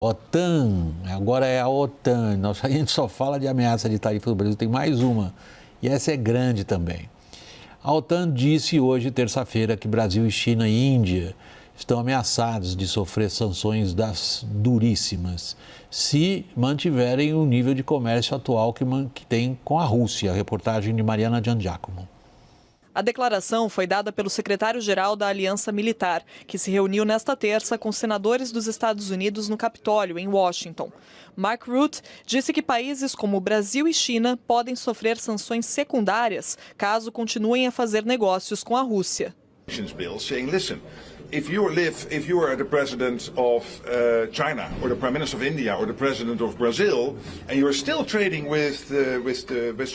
OTAN, agora é a OTAN. A gente só fala de ameaça de tarifa do Brasil, tem mais uma. E essa é grande também. A OTAN disse hoje, terça-feira, que Brasil e China e Índia estão ameaçados de sofrer sanções das duríssimas se mantiverem o nível de comércio atual que tem com a Rússia. A reportagem de Mariana Giangiacomo. A declaração foi dada pelo secretário-geral da Aliança Militar, que se reuniu nesta terça com senadores dos Estados Unidos no Capitólio, em Washington. Mark Rutte disse que países como Brasil e China podem sofrer sanções secundárias caso continuem a fazer negócios com a Rússia. If you are the president of China, or the prime minister of India, or the president of Brazil, and you are still trading with the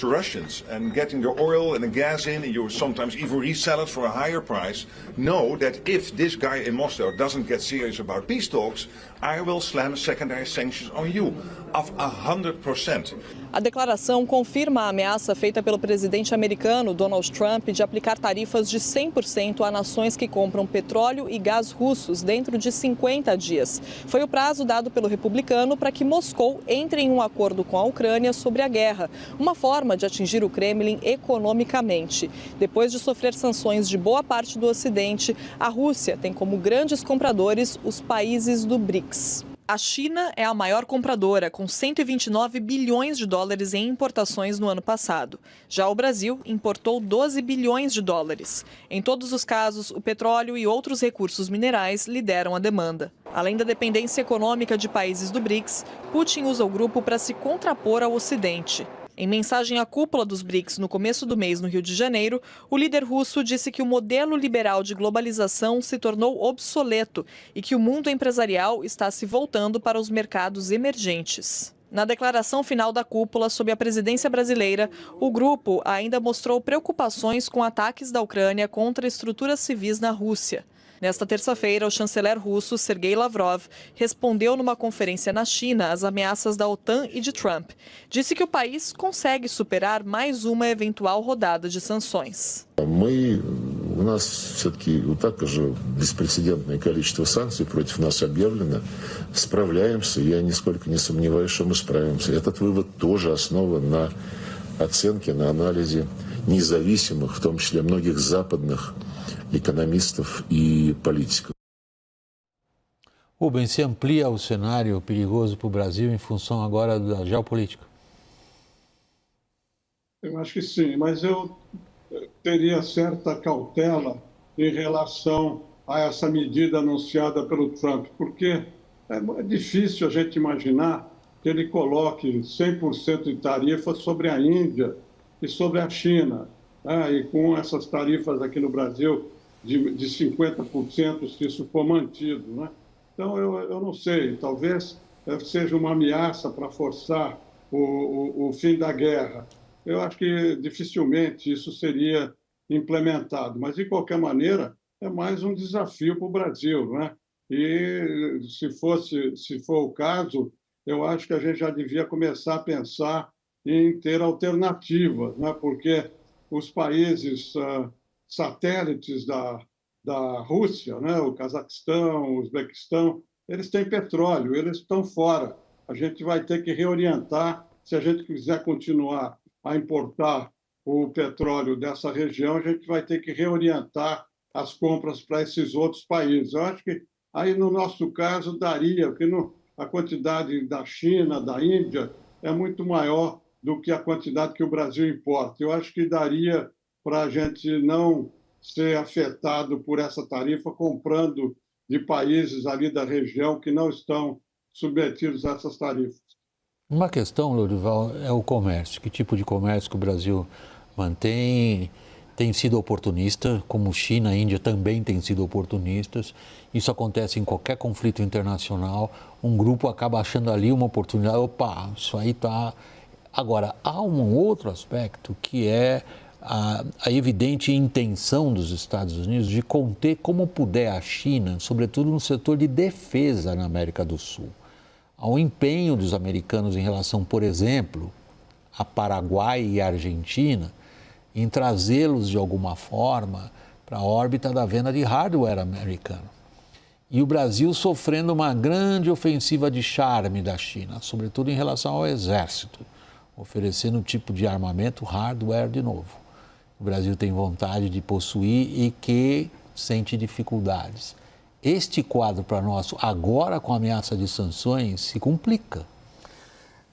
Russians and getting the oil and the gas in, and you sometimes even resell it for a higher price, know that if this guy in Moscow doesn't get serious about peace talks, I will slam secondary sanctions on you of 100%. A declaração confirma a ameaça feita pelo presidente americano Donald Trump de aplicar tarifas de 100% a nações que compram petróleo e gás russos dentro de 50 dias. Foi o prazo dado pelo republicano para que Moscou entre em um acordo com a Ucrânia sobre a guerra, uma forma de atingir o Kremlin economicamente. Depois de sofrer sanções de boa parte do Ocidente, a Rússia tem como grandes compradores os países do BRICS. A China é a maior compradora, com 129 bilhões de dólares em importações no ano passado. Já o Brasil importou 12 bilhões de dólares. Em todos os casos, o petróleo e outros recursos minerais lideram a demanda. Além da dependência econômica de países do BRICS, Putin usa o grupo para se contrapor ao Ocidente. Em mensagem à cúpula dos BRICS no começo do mês no Rio de Janeiro, o líder russo disse que o modelo liberal de globalização se tornou obsoleto e que o mundo empresarial está se voltando para os mercados emergentes. Na declaração final da cúpula sob a presidência brasileira, o grupo ainda mostrou preocupações com ataques da Ucrânia contra estruturas civis na Rússia. Nesta terça-feira, o chanceler russo Sergei Lavrov respondeu numa conferência na China às ameaças da OTAN e de Trump. Disse que o país consegue superar mais uma eventual rodada de sanções. У нас все-таки вот так же беспрецедентное количество санкций против нас объявлено. Справляемся, я нисколько не сомневаюсь, что мы справимся. Этот вывод тоже основан на оценке, на анализе независимых, в том числе многих западных economistas e políticos. Rubens, se amplia o cenário perigoso para o Brasil em função agora da geopolítica? Eu acho que sim, mas eu teria certa cautela em relação a essa medida anunciada pelo Trump, porque é difícil a gente imaginar que ele coloque 100% de tarifa sobre a Índia e sobre a China, e com essas tarifas aqui no Brasil de 50%, se isso for mantido, né? Então, eu não sei, talvez seja uma ameaça para forçar o fim da guerra. Eu acho que dificilmente isso seria implementado, mas, de qualquer maneira, é mais um desafio para o Brasil, né? E, se for o caso, eu acho que a gente já devia começar a pensar em ter alternativas, né? Porque os países satélites da Rússia, né? O Cazaquistão, o Uzbequistão, eles têm petróleo, eles estão fora. A gente vai ter que reorientar, se a gente quiser continuar a importar o petróleo dessa região, a gente vai ter que reorientar as compras para esses outros países. Eu acho que aí, no nosso caso, daria, porque a quantidade da China, da Índia, é muito maior do que a quantidade que o Brasil importa. Eu acho que daria para a gente não ser afetado por essa tarifa comprando de países ali da região que não estão submetidos a essas tarifas. Uma questão, Lourival, é o comércio. Que tipo de comércio que o Brasil mantém? Tem sido oportunista, como China e Índia também têm sido oportunistas. Isso acontece em qualquer conflito internacional. Um grupo acaba achando ali uma oportunidade. Opa, isso aí está... Agora, há um outro aspecto que é a evidente intenção dos Estados Unidos de conter como puder a China, sobretudo no setor de defesa na América do Sul. Há um empenho dos americanos em relação, por exemplo, a Paraguai e a Argentina, em trazê-los de alguma forma para a órbita da venda de hardware americano. E o Brasil sofrendo uma grande ofensiva de charme da China, sobretudo em relação ao exército, oferecendo um tipo de armamento hardware de novo. O Brasil tem vontade de possuir e que sente dificuldades. Este quadro para nós, agora com a ameaça de sanções, se complica.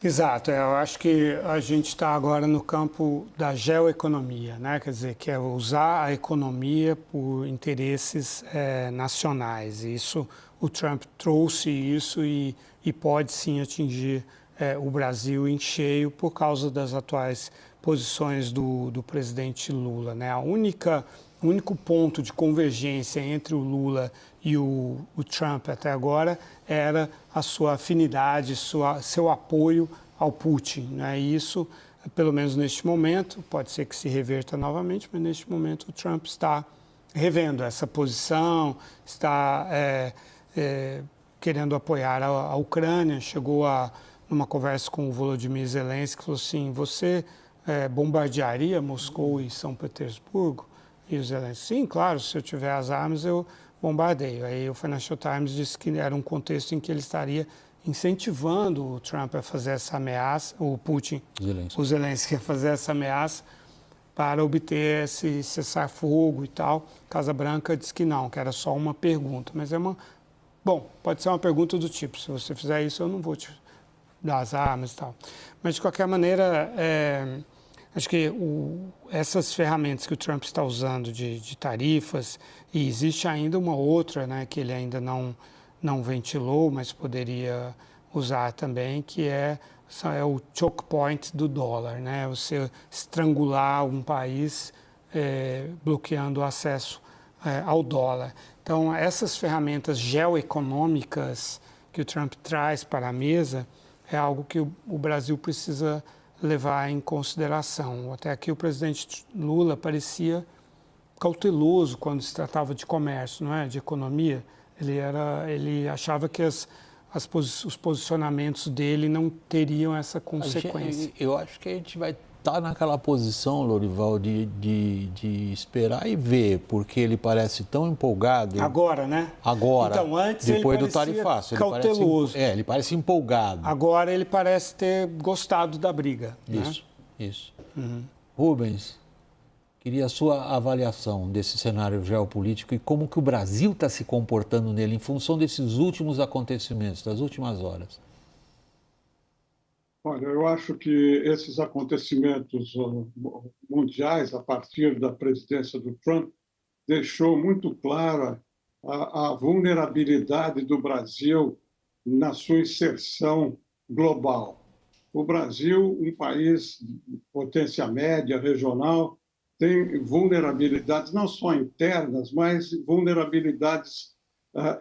Exato, eu acho que a gente está agora no campo da geoeconomia, né? Quer dizer, que é usar a economia por interesses nacionais. E isso, o Trump trouxe isso e pode sim atingir o Brasil em cheio por causa das atuais posições do presidente Lula, né? O único ponto de convergência entre o Lula e o Trump até agora era a sua afinidade, seu apoio ao Putin, né? E isso, pelo menos neste momento, pode ser que se reverta novamente, mas neste momento o Trump está revendo essa posição, está querendo apoiar a Ucrânia. Chegou numa conversa com o Volodymyr Zelensky, falou assim: você bombardearia Moscou e São Petersburgo? E o Zelensky: sim, claro, se eu tiver as armas eu bombardeio. Aí o Financial Times disse que era um contexto em que ele estaria incentivando o Trump a fazer essa ameaça, o Putin, o Zelensky a fazer essa ameaça para obter esse cessar-fogo e tal. Casa Branca disse que não, que era só uma pergunta. Mas bom, pode ser uma pergunta do tipo: se você fizer isso, eu não vou te dar as armas e tal. Mas, de qualquer maneira, acho que essas ferramentas que o Trump está usando de tarifas, e existe ainda uma outra, né, que ele ainda não ventilou, mas poderia usar também, que é o choke point do dólar, né? Você estrangular um país bloqueando o acesso ao dólar. Então, essas ferramentas geoeconômicas que o Trump traz para a mesa é algo que o Brasil precisa levar em consideração. Até aqui o presidente Lula parecia cauteloso quando se tratava de comércio, não é? De economia. Ele achava que os posicionamentos dele não teriam essa consequência. Eu acho que a gente vai estar naquela posição, Lorival, de esperar e ver, porque ele parece tão empolgado. Agora, né? Agora, então, antes depois ele do tarifaço. Cauteloso. Ele parece empolgado. Agora ele parece ter gostado da briga. Isso. Uhum. Rubens, queria a sua avaliação desse cenário geopolítico e como que o Brasil está se comportando nele em função desses últimos acontecimentos, das últimas horas. Olha, eu acho que esses acontecimentos mundiais, a partir da presidência do Trump, deixou muito clara a vulnerabilidade do Brasil na sua inserção global. O Brasil, um país de potência média, regional, tem vulnerabilidades não só internas, mas vulnerabilidades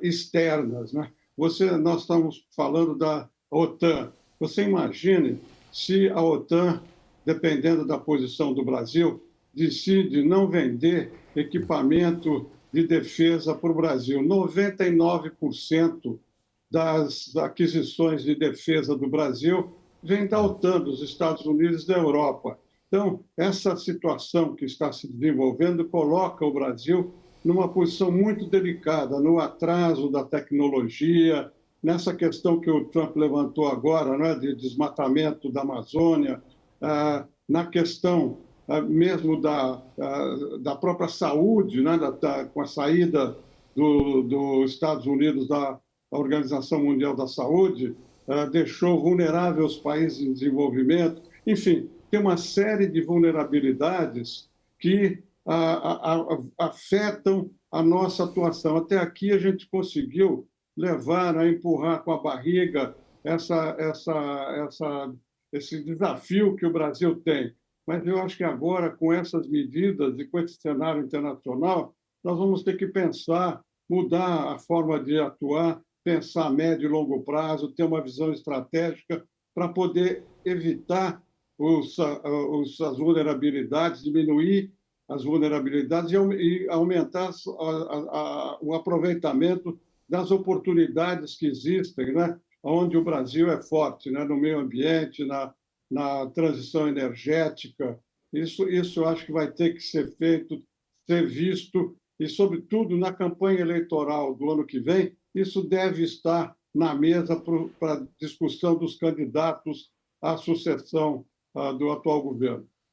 externas, né? Nós estamos falando da OTAN. Você imagine se a OTAN, dependendo da posição do Brasil, decide não vender equipamento de defesa para o Brasil. 99% das aquisições de defesa do Brasil vem da OTAN, dos Estados Unidos e da Europa. Então, essa situação que está se desenvolvendo coloca o Brasil numa posição muito delicada, no atraso da tecnologia, nessa questão que o Trump levantou agora, né, de desmatamento da Amazônia, na questão mesmo da própria saúde, né, com a saída dos Estados Unidos da Organização Mundial da Saúde, deixou vulnerável os países em desenvolvimento. Enfim, tem uma série de vulnerabilidades que afetam a nossa atuação. Até aqui a gente conseguiu levar, a empurrar com a barriga esse desafio que o Brasil tem. Mas eu acho que agora, com essas medidas e com esse cenário internacional, nós vamos ter que pensar, mudar a forma de atuar, pensar a médio e longo prazo, ter uma visão estratégica para poder evitar as vulnerabilidades, diminuir as vulnerabilidades e aumentar o aproveitamento das oportunidades que existem, né? Onde o Brasil é forte, né? No meio ambiente, na transição energética. Isso eu acho que vai ter que ser feito, ser visto, e, sobretudo, na campanha eleitoral do ano que vem, isso deve estar na mesa para a discussão dos candidatos à sucessão do atual governo.